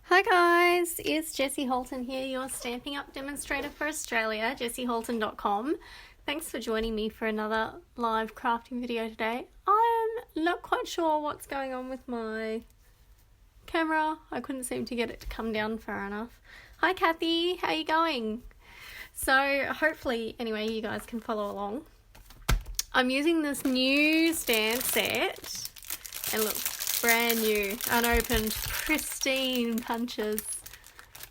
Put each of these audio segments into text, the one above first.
Hi guys, it's Jessie Holton here, your Stampin' Up demonstrator for Australia, jessieholton.com. Thanks for joining me for another live crafting video today. I'm not quite sure what's going on with my camera. I couldn't seem to get it to come down far enough. Hi Kathy, how you going? So hopefully, anyway, you guys can follow along. I'm using this new stamp set and look, brand new, unopened, pristine punches.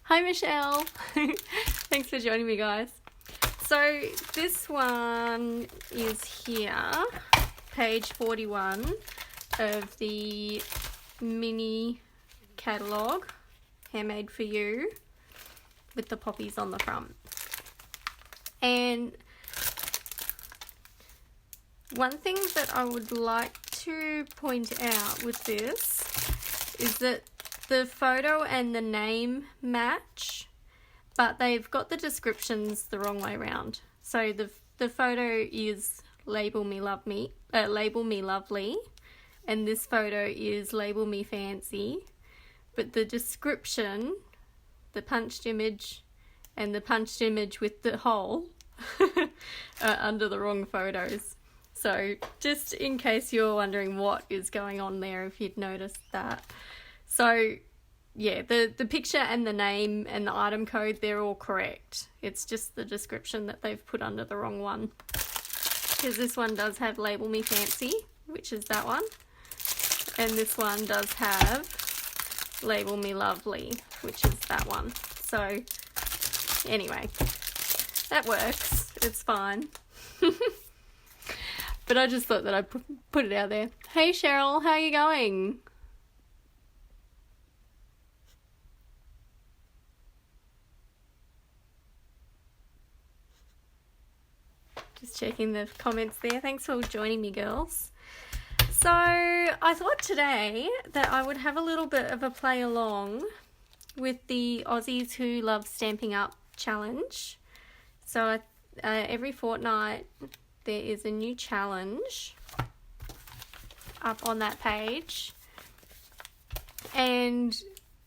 Hi Michelle. Thanks for joining me, guys. So this one is here, page 41 of the mini catalogue, Handmade for You, with the poppies on the front. And one thing that I would like to point out with this is that the photo and the name match, but they've got the descriptions the wrong way around. So the photo is label me lovely, and this photo is label me fancy, but the description, the punched image and the punched image with the hole are under the wrong photos. So just in case you're wondering what is going on there, if you'd noticed that. So yeah, the picture and the name and the item code, they're all correct. It's just the description that they've put under the wrong one. Because this one does have label me fancy, which is that one. And this one does have label me lovely, which is that one. So anyway, that works. It's fine. But I just thought that I'd put it out there. Hey Cheryl, how are you going? Just checking the comments there. Thanks for joining me, girls. So I thought today that I would have a little bit of a play along with the Aussies Who Love Stamping Up challenge. So every fortnight there is a new challenge up on that page, and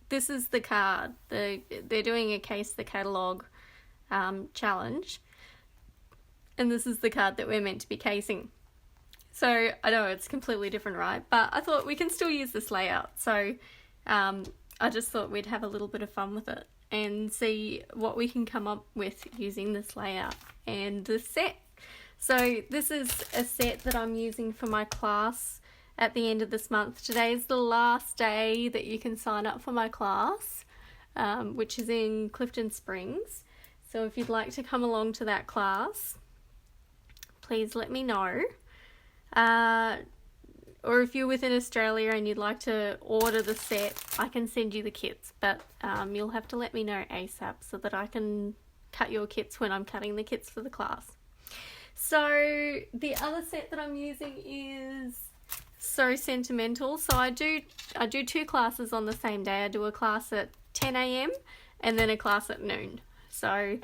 this is the card. They're doing a Case the Catalogue challenge, and this is the card that we're meant to be casing. So I know it's completely different, right? But I thought we can still use this layout. So I just thought we'd have a little bit of fun with it and see what we can come up with using this layout and the set. So this is a set that I'm using for my class at the end of this month. Today is the last day that you can sign up for my class, which is in Clifton Springs. So if you'd like to come along to that class, please let me know. Or if you're within Australia and you'd like to order the set, I can send you the kits, but you'll have to let me know ASAP so that I can cut your kits when I'm cutting the kits for the class. So the other set that I'm using is So Sentimental. So I do two classes on the same day. I do a class at 10 a.m. and then a class at noon. So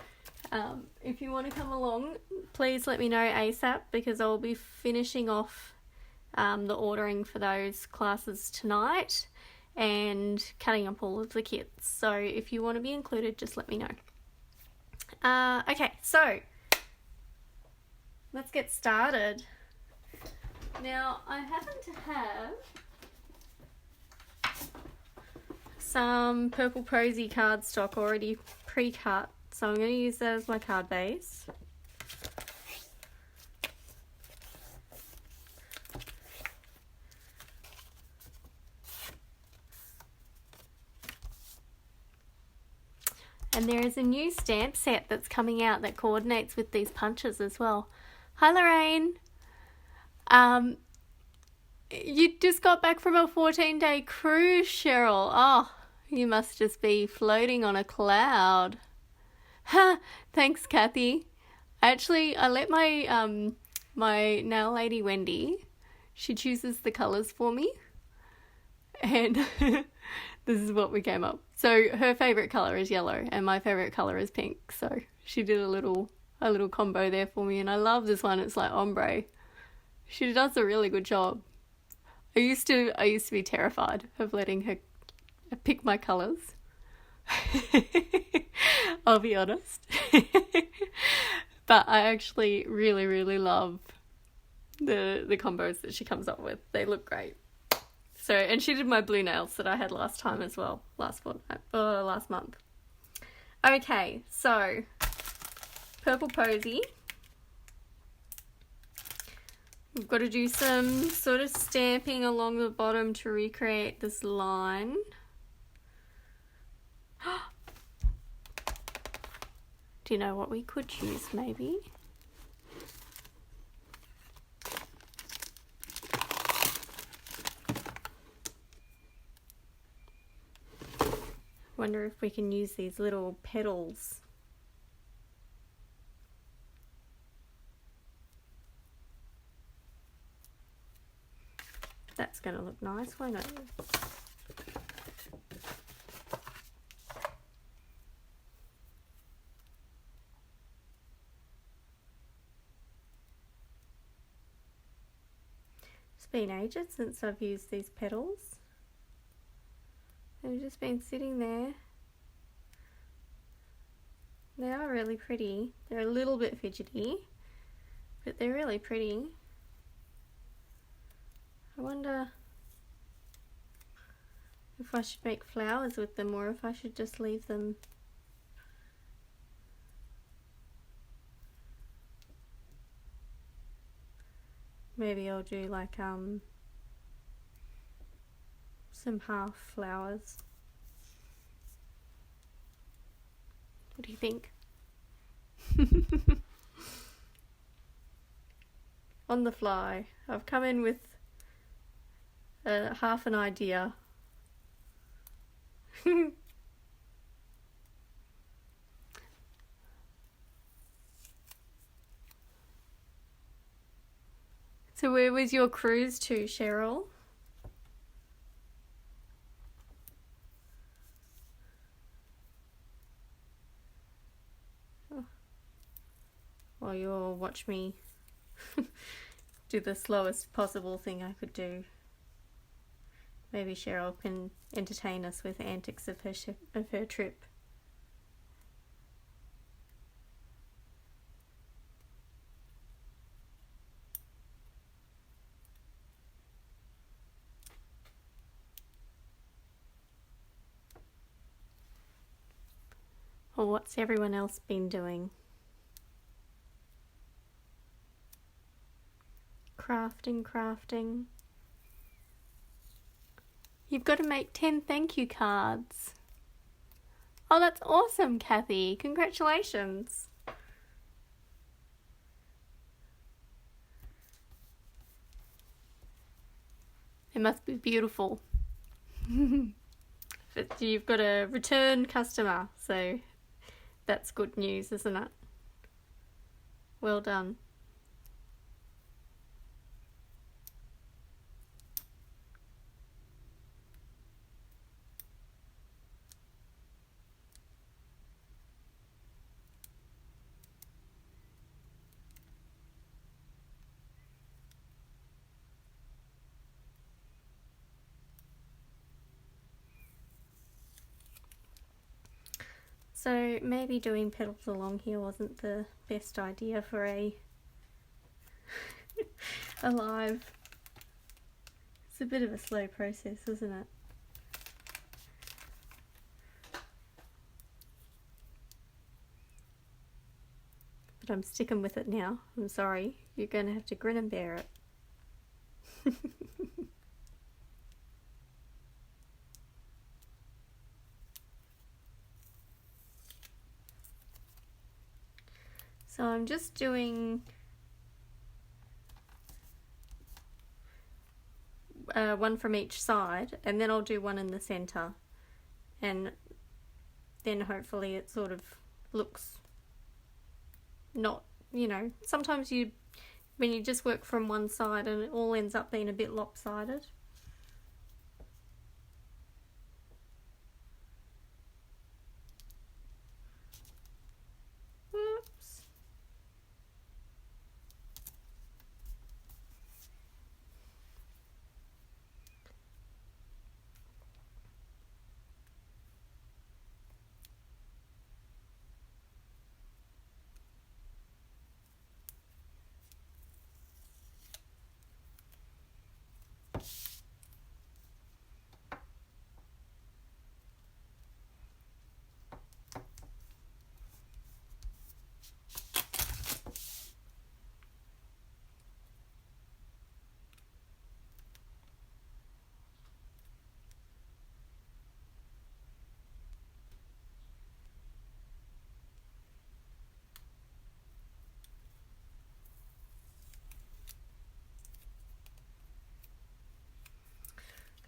if you want to come along, please let me know ASAP, because I'll be finishing off the ordering for those classes tonight and cutting up all of the kits. So if you want to be included, just let me know. Okay, so let's get started. Now, I happen to have some Purple Prosy cardstock already pre-cut, so I'm going to use that as my card base. And there is a new stamp set that's coming out that coordinates with these punches as well. Hi Lorraine. You just got back from a 14-day cruise, Cheryl. Oh, you must just be floating on a cloud. Ha! Thanks, Kathy. I let my my nail lady Wendy, she chooses the colours for me, and this is what we came up. So her favourite colour is yellow and my favourite colour is pink. So she did a little combo there for me, and I love this one. It's like ombre. She does a really good job. I used to be terrified of letting her pick my colours. I'll be honest. But I actually really, really love the combos that she comes up with. They look great. So, and she did my blue nails that I had last time as well, last month. Okay, so Purple Posy. We've got to do some sort of stamping along the bottom to recreate this line. Do you know what we could use, maybe? Wonder if we can use these little petals. That's going to look nice, won't it? It's been ages since I've used these petals. They've just been sitting there. They are really pretty. They're a little bit fidgety, but they're really pretty. I wonder if I should make flowers with them or if I should just leave them. Maybe I'll do like some half flowers. What do you think? On the fly. I've come in with half an idea. So where was your cruise to, Cheryl? Oh. Well, you'll watch me do the slowest possible thing I could do. Maybe Cheryl can entertain us with antics of her trip. Or what's everyone else been doing? Crafting. You've got to make 10 thank you cards. Oh, that's awesome, Kathy. Congratulations. It must be beautiful. But you've got a return customer, so that's good news, isn't it? Well done. So maybe doing petals along here wasn't the best idea for a live. It's a bit of a slow process, isn't it? But I'm sticking with it now. I'm sorry. You're going to have to grin and bear it. So I'm just doing one from each side, and then I'll do one in the center, and then hopefully it sort of looks not, you know, sometimes when you just work from one side and it all ends up being a bit lopsided.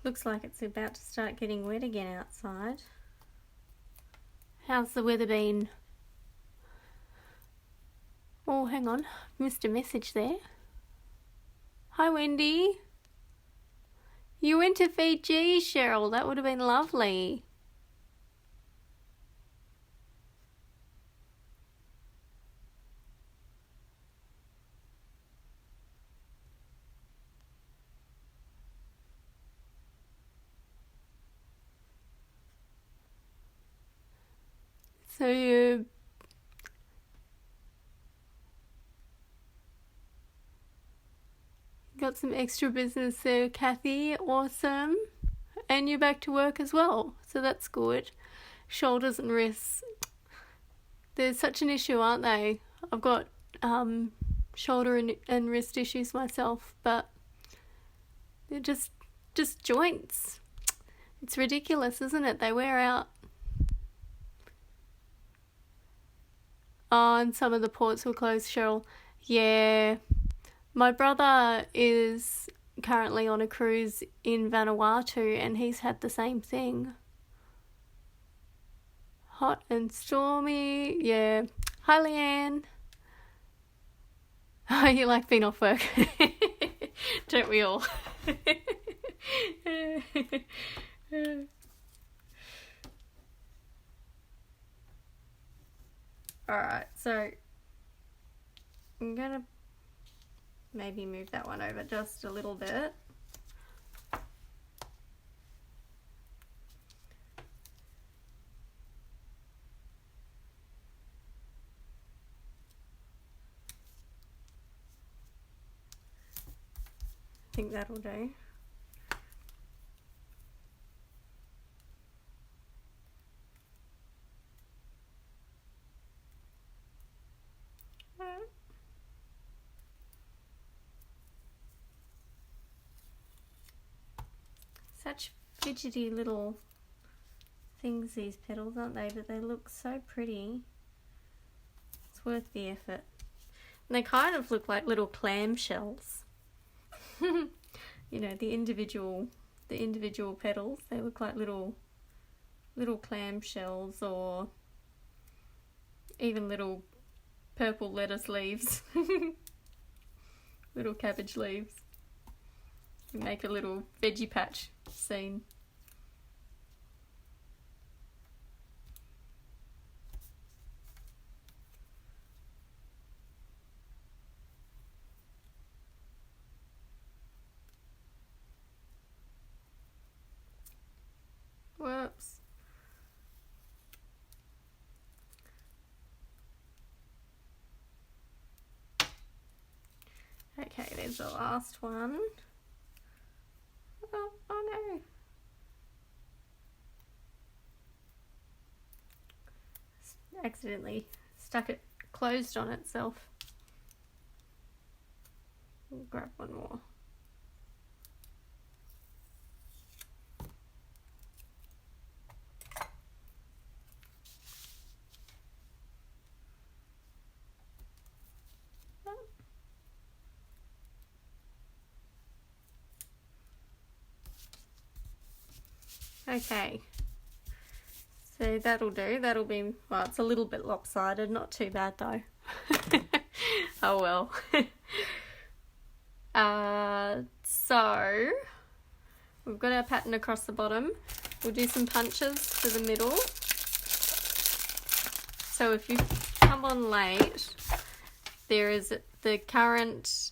Looks like it's about to start getting wet again outside. How's the weather been? Oh, hang on. Missed a message there. Hi, Wendy. You went to Fiji, Cheryl. That would have been lovely. So you got some extra business there, Kathy. Awesome. And you're back to work as well, so that's good. Shoulders and wrists. They're such an issue, aren't they? I've got shoulder and wrist issues myself, but they're just joints. It's ridiculous, isn't it? They wear out. Oh, and some of the ports were closed, Cheryl. Yeah. My brother is currently on a cruise in Vanuatu and he's had the same thing. Hot and stormy. Yeah. Hi, Leanne. Oh, you like being off work? Don't we all? Alright, so I'm gonna maybe move that one over just a little bit. I think that'll do. Such fidgety little things, these petals, aren't they? But they look so pretty. It's worth the effort. And they kind of look like little clam shells. You know, the individual petals, they look like little clam shells, or even little purple lettuce leaves. Little cabbage leaves. You make a little veggie patch scene. Whoops. Okay, there's the last one. Oh no. Accidentally stuck it closed on itself. We'll grab one more. Okay, so that'll do. That'll be, well, it's a little bit lopsided, not too bad though. Oh well. So we've got our pattern across the bottom. We'll do some punches for the middle. So if you come on late, there is the current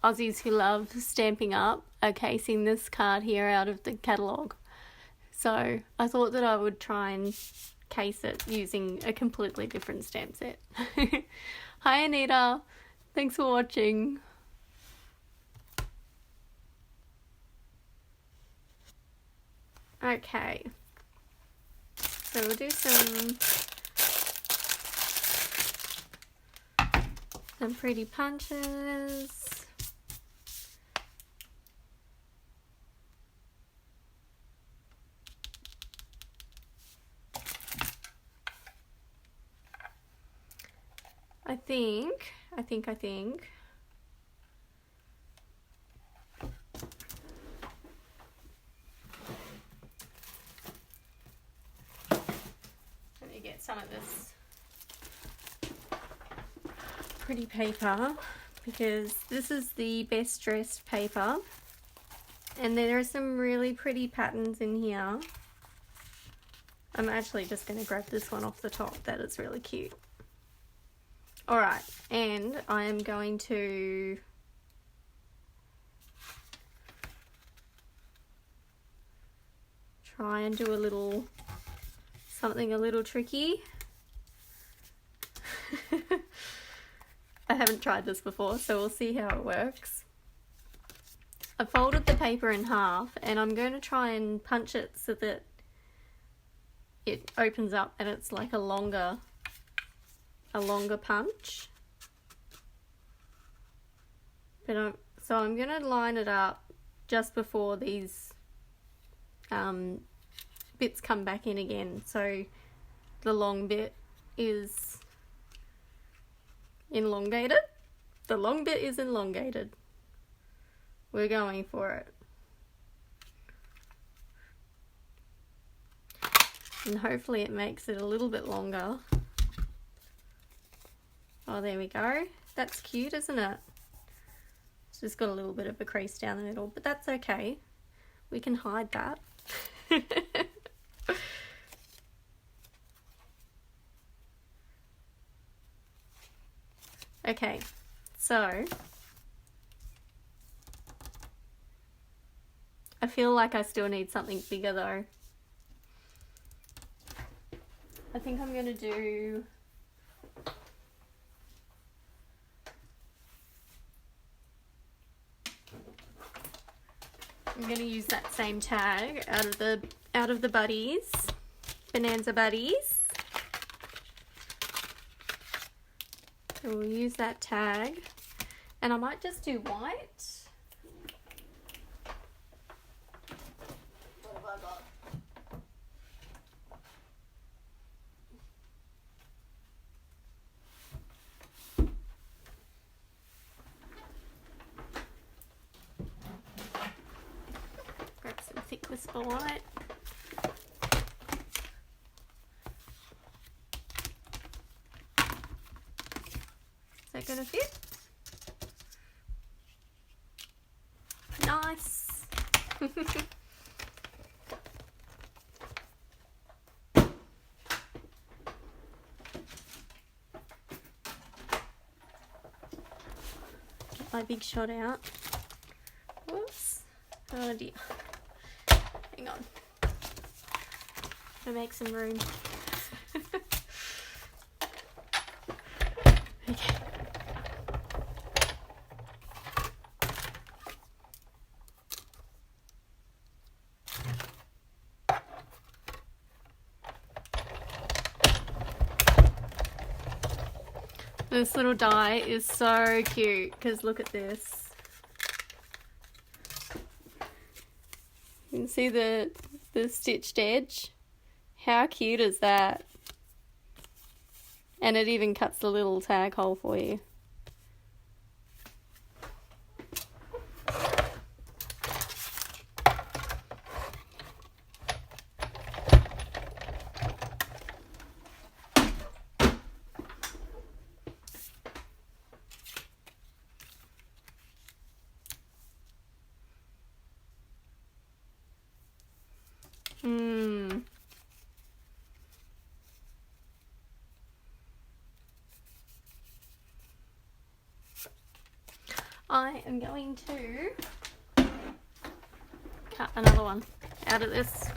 Aussies Who Love Stamping Up are casing this card here out of the catalogue. So I thought that I would try and case it using a completely different stamp set. Hi Anita, thanks for watching. Okay, so we'll do some pretty punches. I think. Let me get some of this pretty paper, because this is the Best Dressed paper, and there are some really pretty patterns in here. I'm actually just going to grab this one off the top. That is really cute. Alright, and I am going to try and do a little something a little tricky. I haven't tried this before, so we'll see how it works. I folded the paper in half, and I'm going to try and punch it so that it opens up and it's like a longer punch. So I'm going to line it up just before these bits come back in again, so the long bit is elongated. The long bit is elongated. We're going for it. And hopefully it makes it a little bit longer. Oh, there we go. That's cute, isn't it? It's just got a little bit of a crease down the middle, but that's okay. We can hide that. Okay, so I feel like I still need something bigger though. I think I'm gonna do I'm going to use that same tag out of the buddies, Bonanza Buddies. So we'll use that tag, and I might just do white. What have I got? Grab some thick whisper white. Is that going to fit? Nice. Get my big shot out. Whoops. Oh dear. Hang on. I'll make some room. Okay. This little die is so cute because look at this. You can see the stitched edge. How cute is that? And it even cuts the little tag hole for you. I am going to cut another one out of this.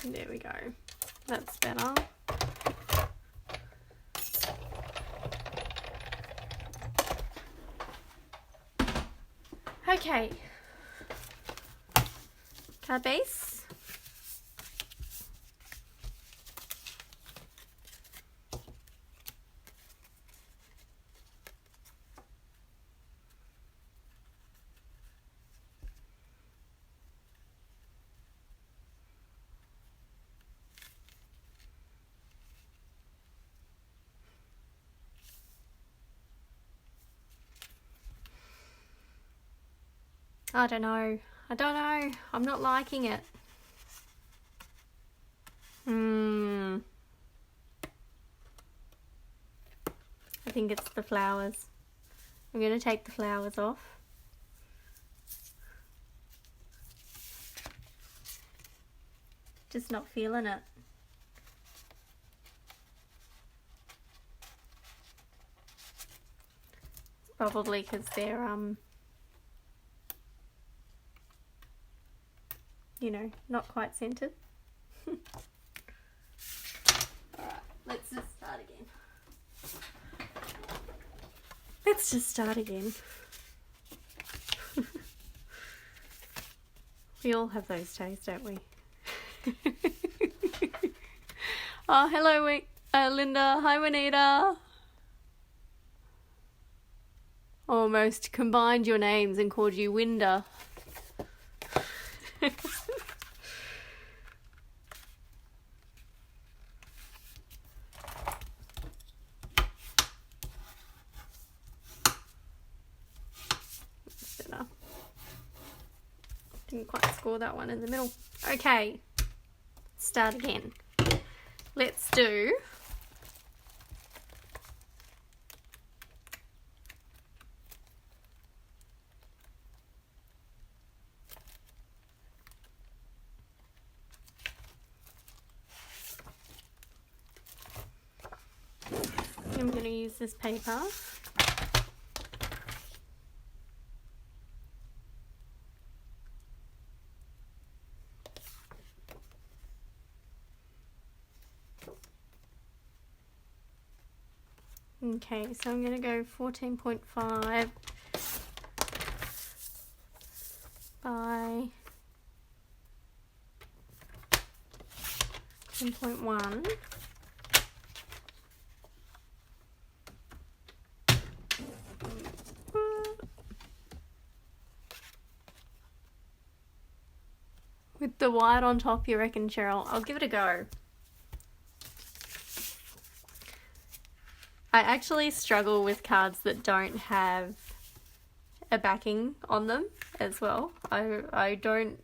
There we go. That's better. Okay. Card base. I don't know. I'm not liking it. I think it's the flowers. I'm going to take the flowers off. Just not feeling it. Probably because they're, you know, not quite centered. Alright, let's just start again. Let's just start again. We all have those days, don't we? Oh, hello, Linda. Hi, Juanita. Almost combined your names and called you Winder. Didn't quite score that one in the middle. Okay, start again. Let's do I'm going to use this paper. Okay, so I'm going to go 14.5 by 10.1. With the white on top, you reckon, Cheryl? I'll give it a go. I actually struggle with cards that don't have a backing on them as well. I don't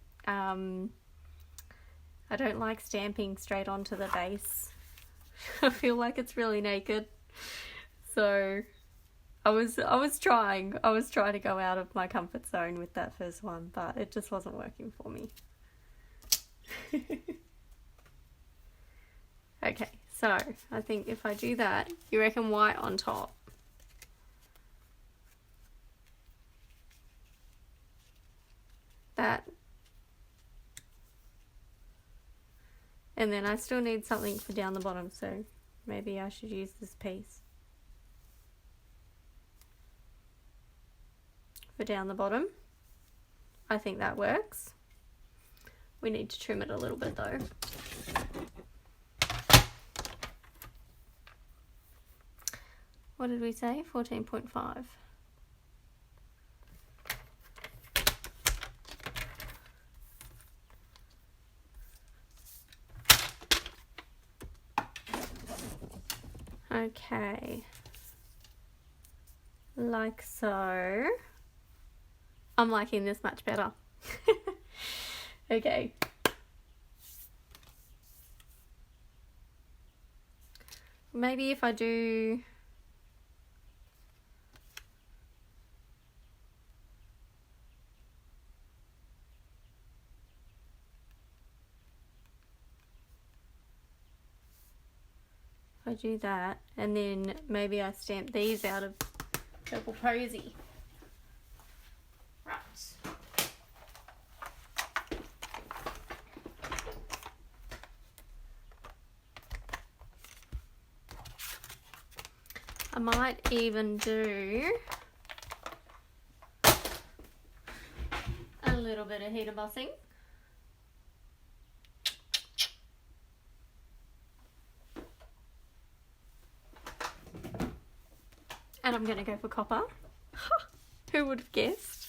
like stamping straight onto the base. I feel like it's really naked. So I was trying to go out of my comfort zone with that first one, but it just wasn't working for me. Okay, so I think if I do that, you reckon white on top. That. And then I still need something for down the bottom, so maybe I should use this piece for down the bottom. I think that works. We need to trim it a little bit though. What did we say? 14.5. Okay. Like so. I'm liking this much better. Okay. Maybe if I do that, and then maybe I stamp these out of Purple Posy. Right. might even do a little bit of heat embossing. And I'm going to go for copper. Who would have guessed?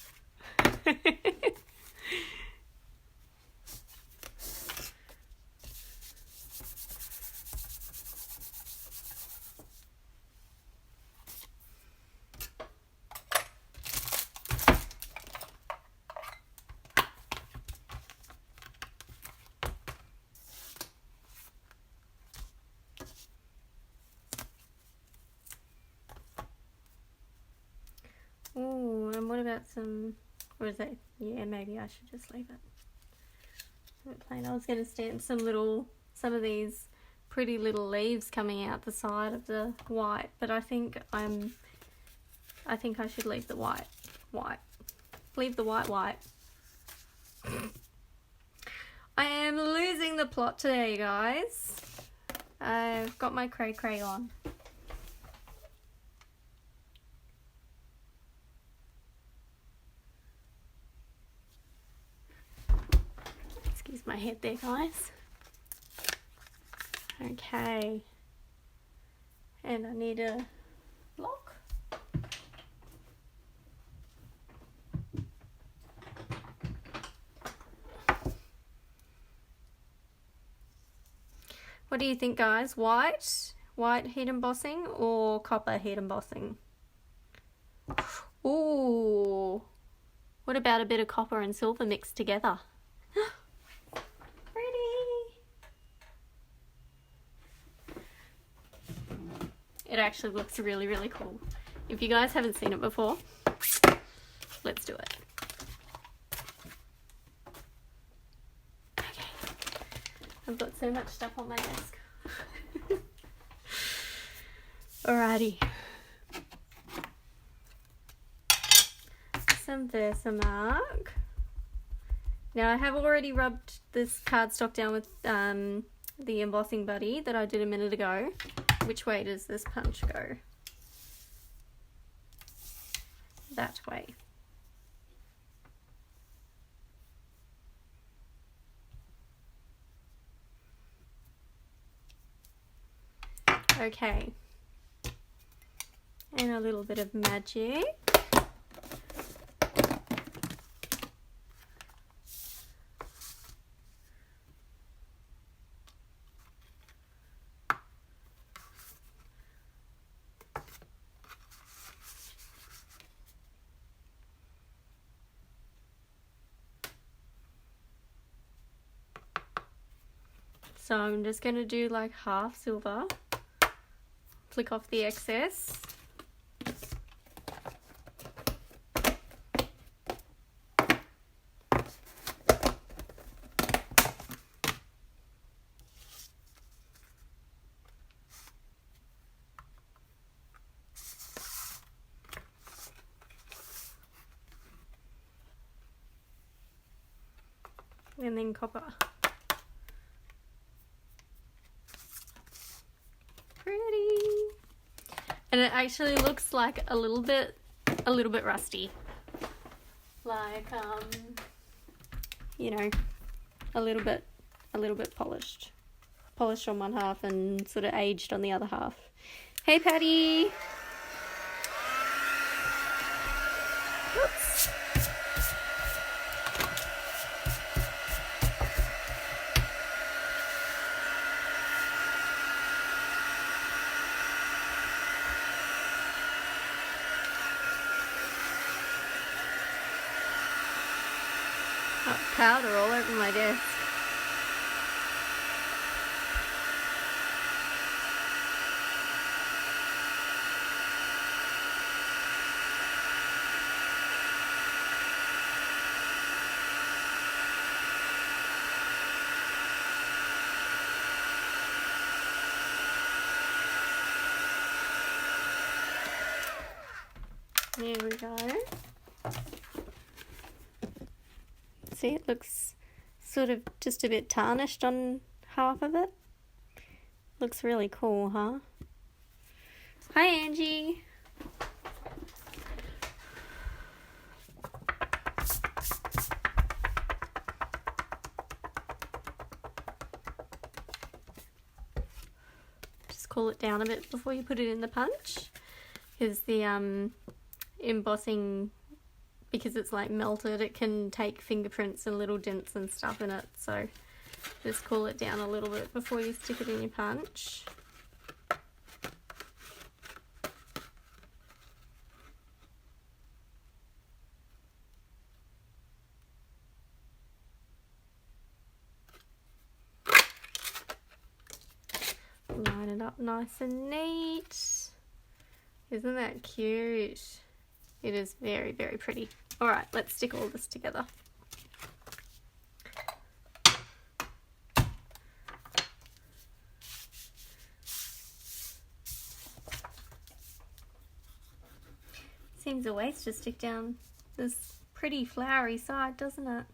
Ooh, and what about some, or is that, yeah, maybe I should just leave it. Leave it plain. I was going to stamp some of these pretty little leaves coming out the side of the white, but I think I should leave the white. Leave the white. I am losing the plot today, guys. I've got my cray on. Excuse my head there, guys. Okay. And I need a block. What do you think, guys? White heat embossing or copper heat embossing? Ooh. What about a bit of copper and silver mixed together? It actually looks really, really cool. If you guys haven't seen it before, let's do it. Okay. I've got so much stuff on my desk. Alrighty. Some Versamark. Now I have already rubbed this cardstock down with the embossing buddy that I did a minute ago. Which way does this punch go? That way. Okay. And a little bit of magic. So I'm just going to do like half silver, flick off the excess. And then copper. And it actually looks like a little bit rusty. Like, you know, a little bit polished. Polished on one half and sort of aged on the other half. Hey, Patty! Oops. Powder all over my desk. There we go. See, it looks sort of just a bit tarnished on half of it. Looks really cool, huh? Hi, Angie. Just cool it down a bit before you put it in the punch, because the embossing, because it's like melted, it can take fingerprints and little dents and stuff in it, so just cool it down a little bit before you stick it in your punch. Line it up nice and neat. Isn't that cute? It is very, very pretty. Alright, let's stick all this together. Seems a waste to stick down this pretty flowery side, doesn't it?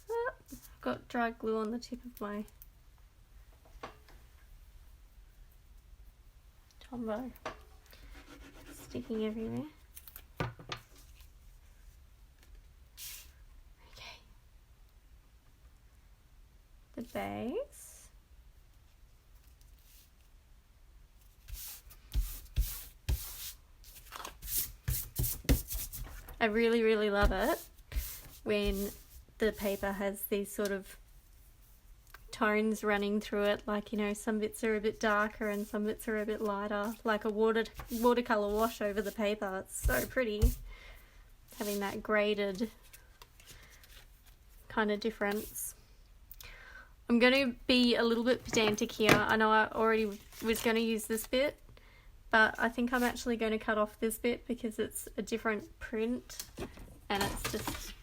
Oh, I've got dry glue on the tip of my Tombow. Sticking everywhere. Okay. The base. I really, really love it when the paper has these sort of tones running through it, like, you know, some bits are a bit darker and some bits are a bit lighter, like a watercolor wash over the paper. It's so pretty, having that graded kind of difference. I'm going to be a little bit pedantic here. I know I already was going to use this bit, but I think I'm actually going to cut off this bit because it's a different print and it's just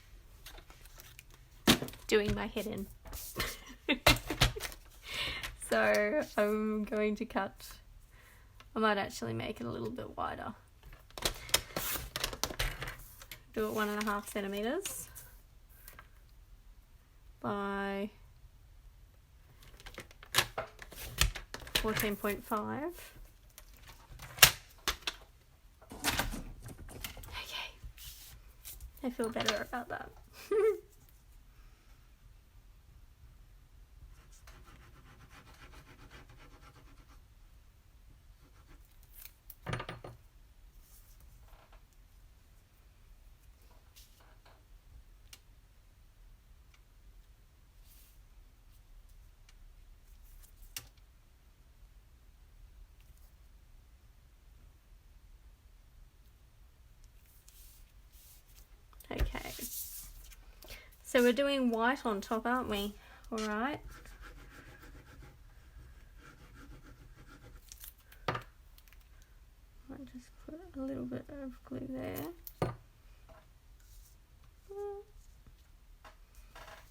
doing my head in. So I'm going to cut, I might actually make it a little bit wider. Do it 1.5 centimeters by 14.5. Okay, I feel better about that. Okay, so we're doing white on top, aren't we? All right. I'll just put a little bit of glue there.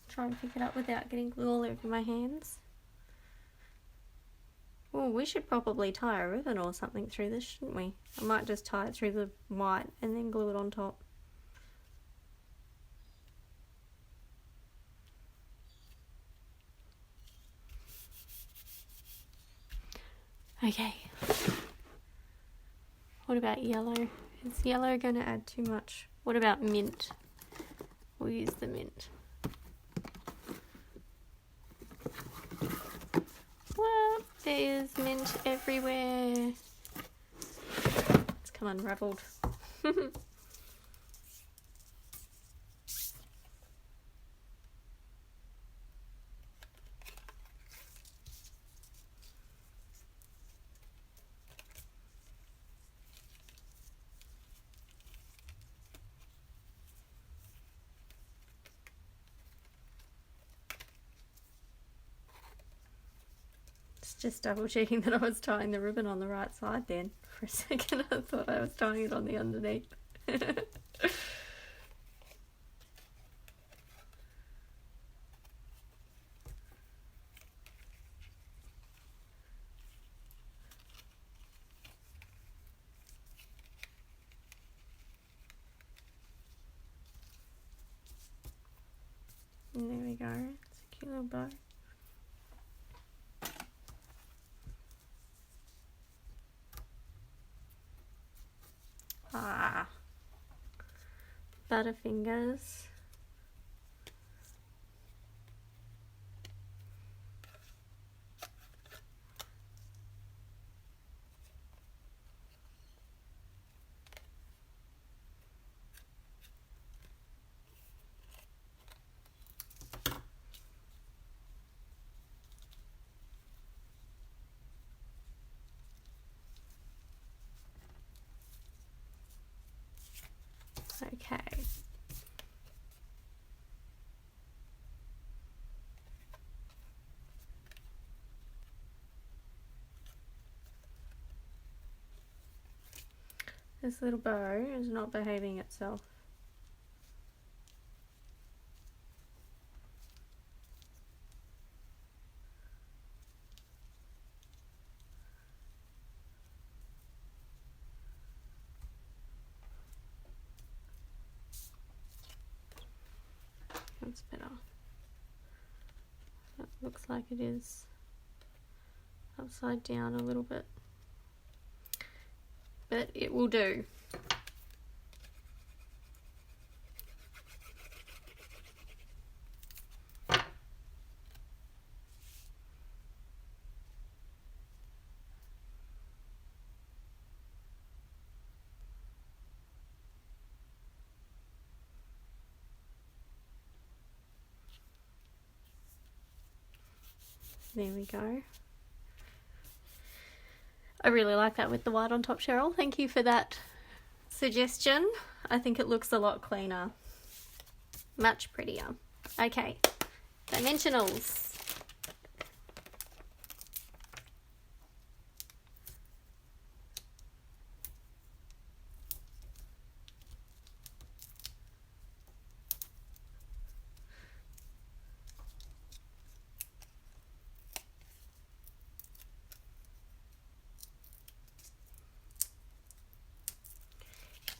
Try and pick it up without getting glue all over my hands. Well, we should probably tie a ribbon or something through this, shouldn't we? I might just tie it through the white and then glue it on top. Okay. What about yellow? Is yellow going to add too much? What about mint? We'll use the mint. Well, there's mint everywhere. It's come unraveled. Just double checking that I was tying the ribbon on the right side then. For a second I thought I was tying it on the underneath. And there we go. It's a cute little bow. Butterfingers. Okay. This little bow is not behaving itself. That's better. That looks like it is upside down a little bit, but it will do. There we go. I really like that with the white on top, Cheryl. Thank you for that suggestion. I think it looks a lot cleaner. Much prettier. Okay, dimensionals.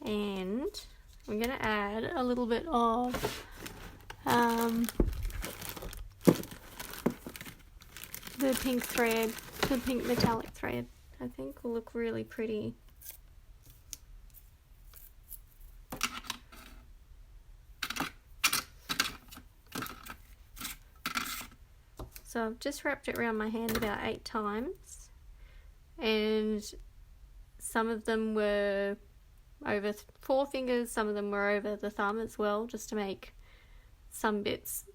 And I'm going to add a little bit of the pink thread, the pink metallic thread. I think will look really pretty. So I've just wrapped it around my hand about 8 times, and some of them were over 4 fingers, some of them were over the thumb as well, just to make some bits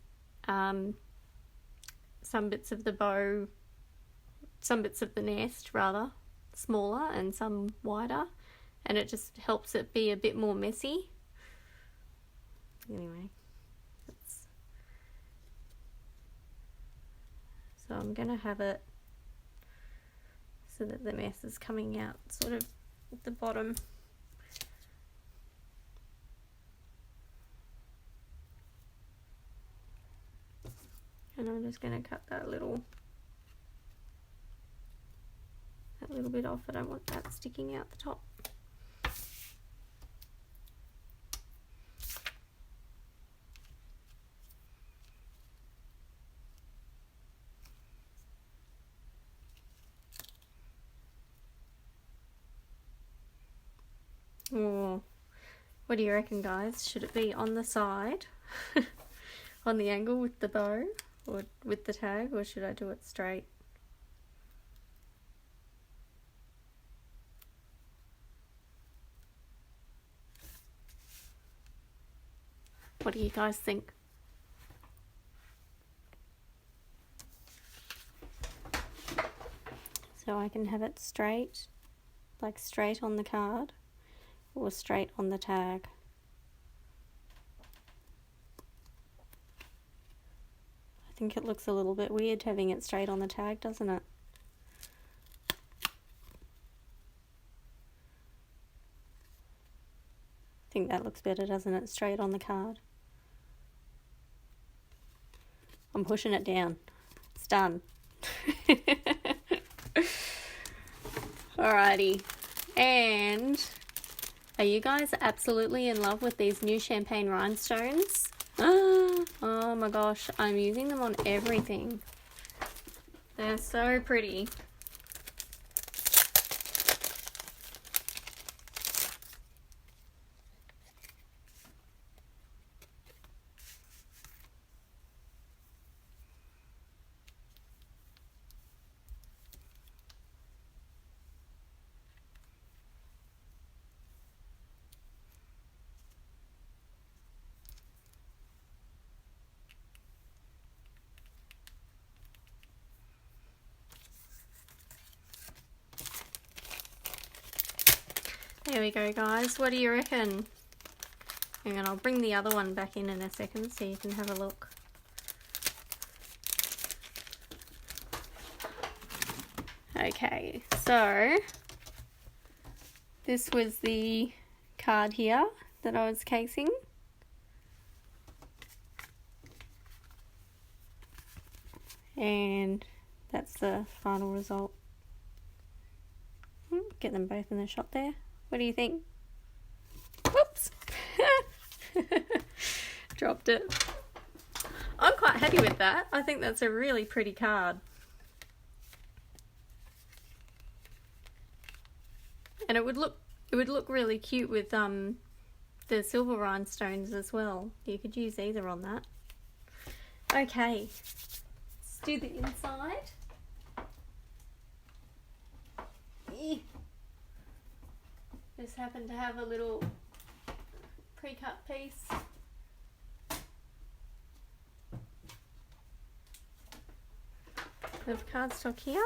of the bow, some bits of the nest rather, smaller and some wider, and it just helps it be a bit more messy. Anyway, so I'm going to have it so that the mess is coming out sort of at the bottom. And I'm just going to cut that little bit off. I don't want that sticking out the top. Oh, what do you reckon, guys? Should it be on the side, on the angle with the bow, or with the tag, or should I do it straight? What do you guys think? So I can have it straight, like straight on the card, or straight on the tag. I think it looks a little bit weird having it straight on the tag, doesn't it? I think that looks better, doesn't it? Straight on the card. I'm pushing it down. It's done. Alrighty. And are you guys absolutely in love with these new champagne rhinestones? Oh my gosh, I'm using them on everything. They're so pretty. There we go, guys. What do you reckon? Hang on, I'll bring the other one back in a second so you can have a look. Okay, so this was the card here that I was casing. And that's the final result. Get them both in the shot there. What do you think? Whoops! Dropped it. I'm quite happy with that. I think that's a really pretty card. And it would look really cute with the silver rhinestones as well. You could use either on that. Okay, let's do the inside. Just happened to have a little pre-cut piece. Of cardstock here.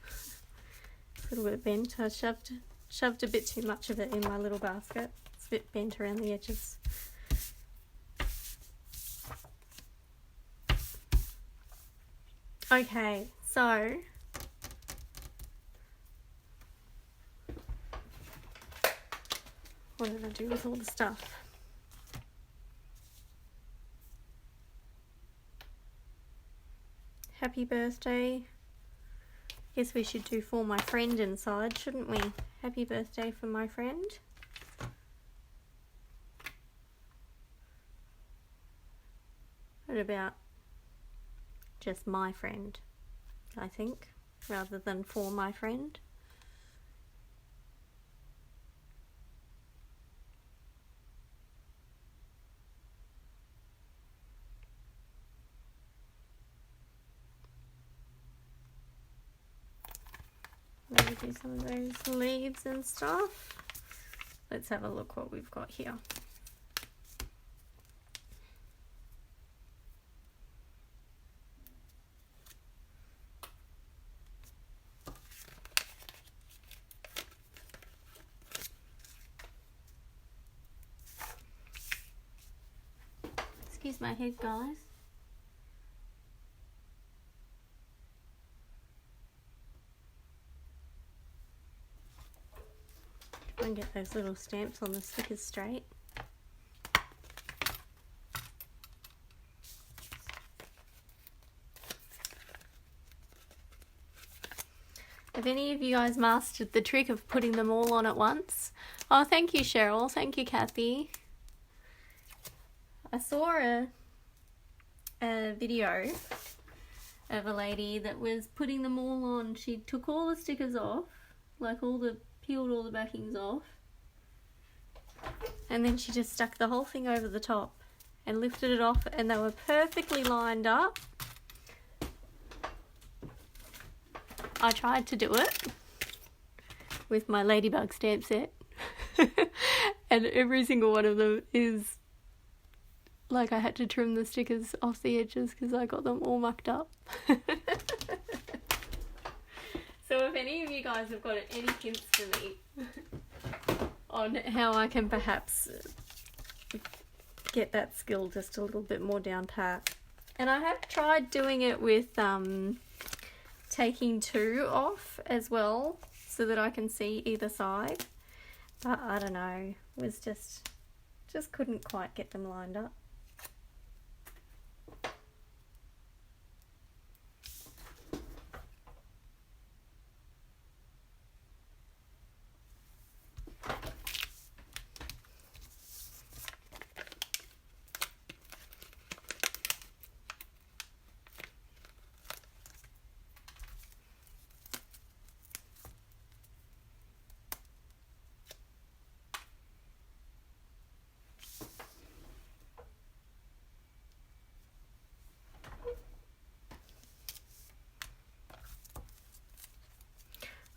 A little bit bent. I shoved a bit too much of it in my little basket. It's a bit bent around the edges. Okay, so what did I do with all the stuff? Happy birthday. Guess we should do for my friend inside, shouldn't we? Happy birthday for my friend. What about just my friend, I think, rather than for my friend? Maybe do some of those leaves and stuff. Let's have a look what we've got here. Excuse my head, guys. And get those little stamps on the stickers straight. Have any of you guys mastered the trick of putting them all on at once? Oh, thank you, Cheryl. Thank you, Kathy. I saw a video of a lady that was putting them all on. She took all the stickers off, like peeled all the backings off, and then she just stuck the whole thing over the top and lifted it off, and they were perfectly lined up. I tried to do it with my ladybug stamp set and every single one of them is like I had to trim the stickers off the edges because I got them all mucked up. So if any of you guys have got any hints for me on how I can perhaps get that skill just a little bit more down pat. And I have tried doing it with taking two off as well so that I can see either side. But I don't know, was just couldn't quite get them lined up.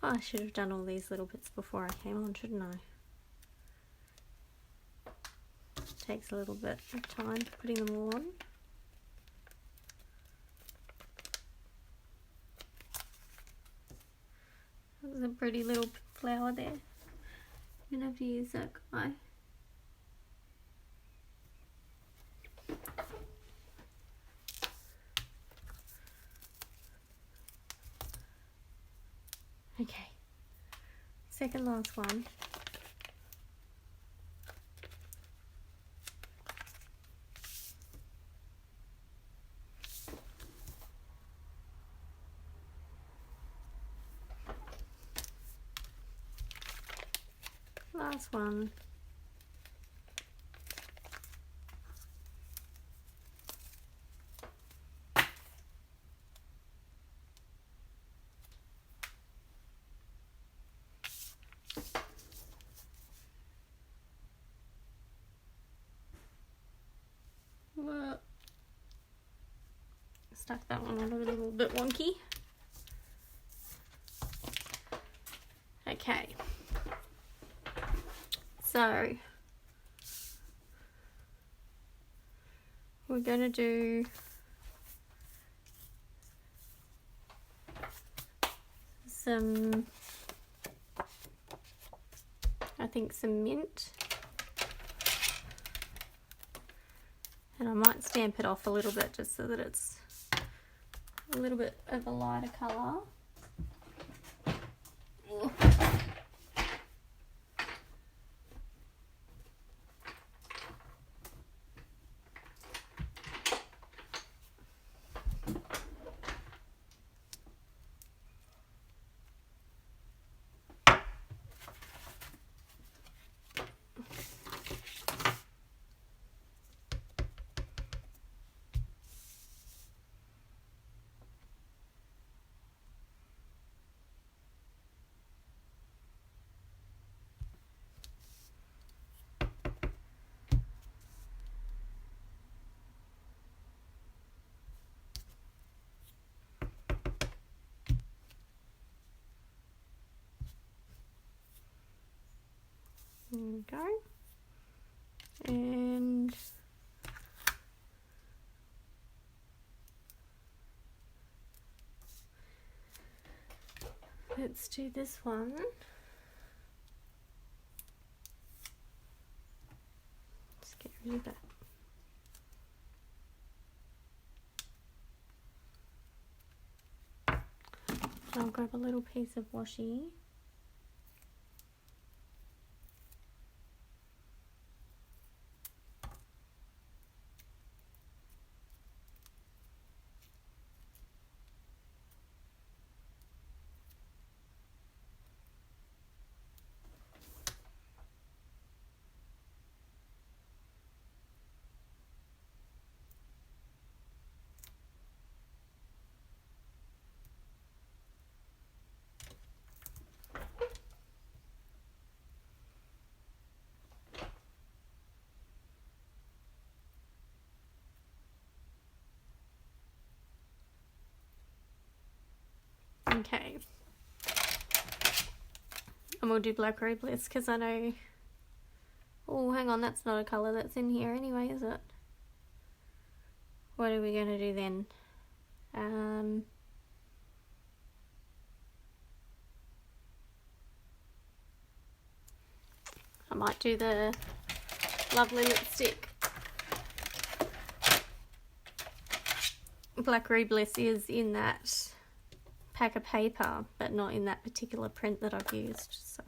Oh, I should have done all these little bits before I came on, shouldn't I? Takes a little bit of time putting them all on. There's a pretty little flower there. I'm gonna have to use that guy. Okay, second last one. Last one. Well, stuck that one on a little bit wonky. Okay. So we're going to do some, I think some mint, and I might stamp it off a little bit just so that it's a little bit of a lighter colour. There we go. And let's do this one. Just get rid of that. I'll grab a little piece of washi. Okay, and we'll do Blackberry Bliss because I know, oh hang on, that's not a colour that's in here anyway, is it? What are we going to do then? I might do the Lovely lipstick. Blackberry Bliss is in that pack of paper, but not in that particular print that I've used, so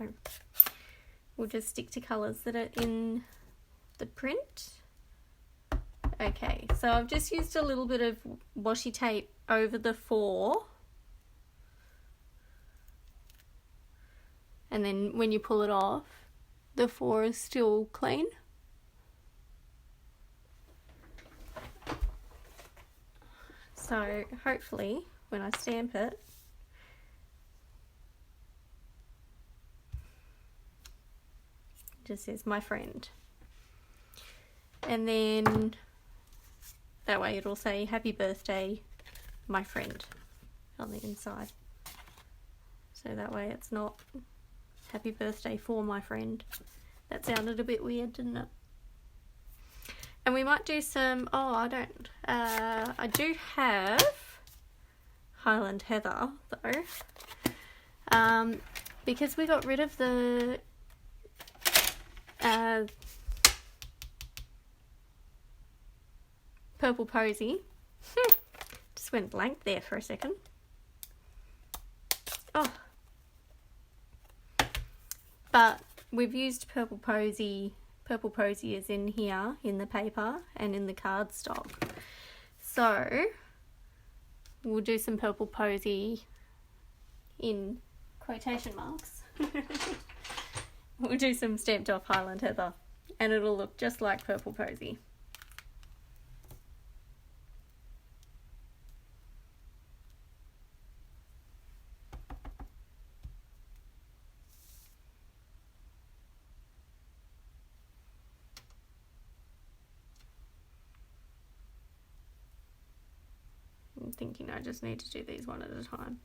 we'll just stick to colours that are in the print. Okay, so I've just used a little bit of washi tape over the 4, and then when you pull it off, the 4 is still clean. So hopefully when I stamp it, it just says my friend, and then that way it'll say happy birthday my friend on the inside, so that way it's not happy birthday for my friend. That sounded a bit weird, didn't it? And we might do some, I do have Highland Heather though, because we got rid of the Purple Posy. Just went blank there for a second. Oh. But we've used Purple Posy. Purple Posy is in here in the paper and in the cardstock. So we'll do some Purple Posy in quotation marks. We'll do some Stamped Off Highland Heather and it'll look just like Purple Posy. I'm thinking I just need to do these one at a time.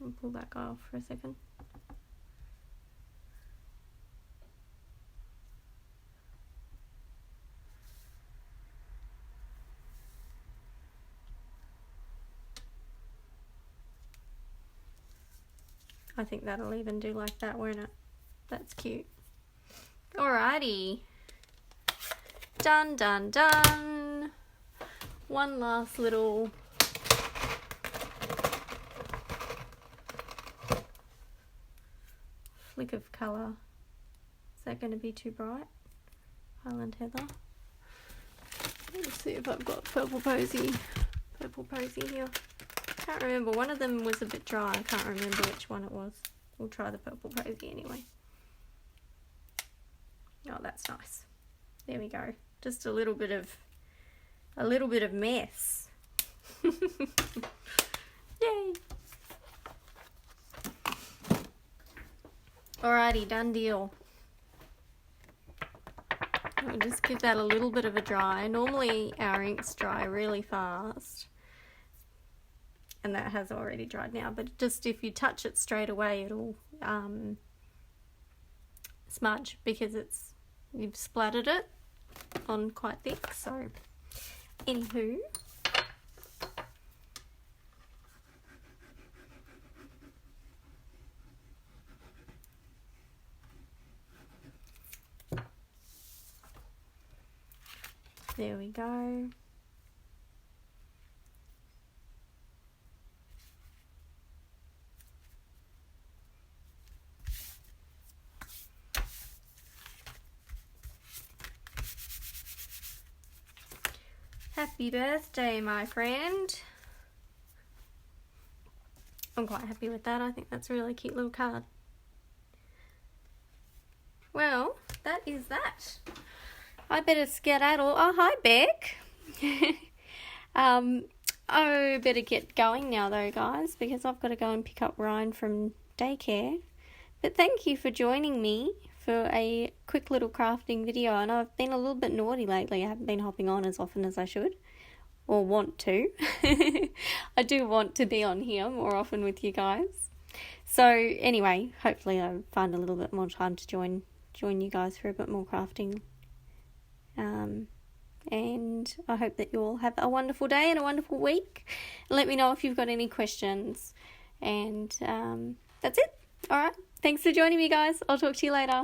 I'll pull that guy off for a second. I think that'll even do like that, won't it? That's cute. Alrighty. Done, done, done. One last little flick of colour. Is that going to be too bright? Highland Heather. Let's see if I've got Purple Posy here. Can't remember. One of them was a bit dry. I can't remember which one it was. We'll try the Purple Posy anyway. Oh, that's nice. There we go. Just a little bit of mess. Yay! Alrighty, done deal. I'll just give that a little bit of a dry. Normally our inks dry really fast. And that has already dried now, but just if you touch it straight away, it'll smudge because you've splattered it on quite thick. So, anywho, there we go. Happy birthday, my friend. I'm quite happy with that. I think that's a really cute little card. Well, that is that. I better skedaddle. Oh, hi, Beck. I better get going now, though, guys, because I've got to go and pick up Ryan from daycare. But thank you for joining me for a quick little crafting video. And I've been a little bit naughty lately. I haven't been hopping on as often as I should. Or want to. I do want to be on here more often with you guys. So anyway, hopefully I find a little bit more time to join you guys for a bit more crafting. And I hope that you all have a wonderful day and a wonderful week. Let me know if you've got any questions. And that's it. Alright. Thanks for joining me, guys. I'll talk to you later.